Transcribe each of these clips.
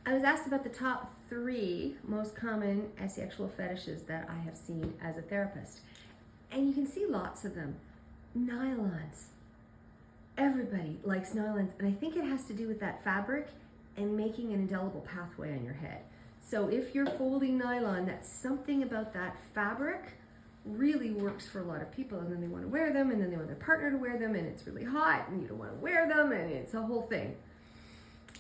I was asked about the top 3 most common asexual fetishes that I have seen as a therapist. And you can see lots of them. Nylons. Everybody likes nylons, and I think it has to do with that fabric and making an indelible pathway on your head. So if you're folding nylon, that's something about that fabric really works for a lot of people, and then they want to wear them, and then they want their partner to wear them, and it's really hot, and you don't want to wear them, and it's a whole thing.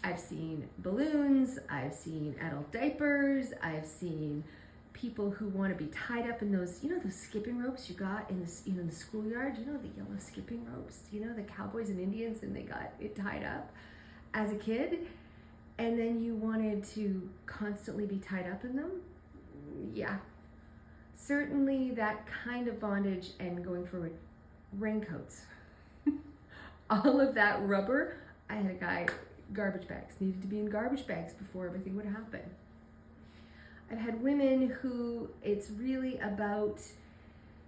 I've seen balloons, I've seen adult diapers, I've seen people who want to be tied up in those, those skipping ropes you got in the, in the schoolyard, the yellow skipping ropes, the cowboys and Indians, and they got it tied up as a kid, and then you wanted to constantly be tied up in them. Yeah. Certainly that kind of bondage and going for raincoats. All of that rubber. I had a guy, garbage bags, needed to be in garbage bags before everything would happen. I've had women who it's really about,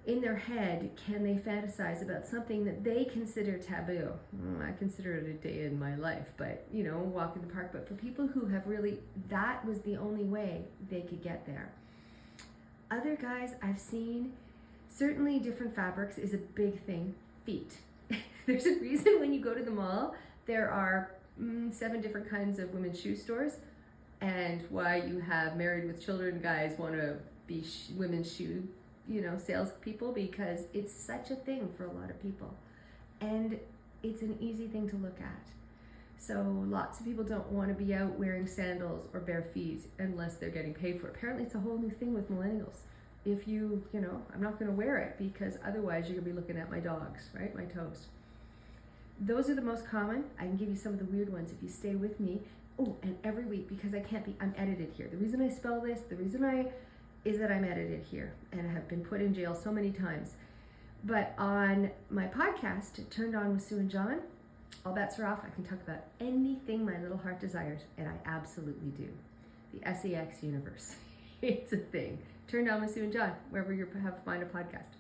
in their head, can they fantasize about something that they consider taboo? I consider it a day in my life, but walk in the park. But for people who have really, that was the only way they could get there. Other guys I've seen, certainly different fabrics is a big thing. Feet. There's a reason when you go to the mall, there are 7 different kinds of women's shoe stores, and why you have married with children guys want to be women's shoe, salespeople, because it's such a thing for a lot of people. And it's an easy thing to look at. So lots of people don't want to be out wearing sandals or bare feet unless they're getting paid for it. Apparently it's a whole new thing with millennials. If I'm not going to wear it because otherwise you're going to be looking at my dogs, right? My toes. Those are the most common. I can give you some of the weird ones if you stay with me. Oh, and every week, because I'm edited here. The reason I spell this, is that I'm edited here and I have been put in jail so many times. But on my podcast, Turned On with Sue and John, all bets are off. I can talk about anything my little heart desires, and I absolutely do. The SEX universe. It's a thing. Turned On with Sue and John, wherever you find a podcast.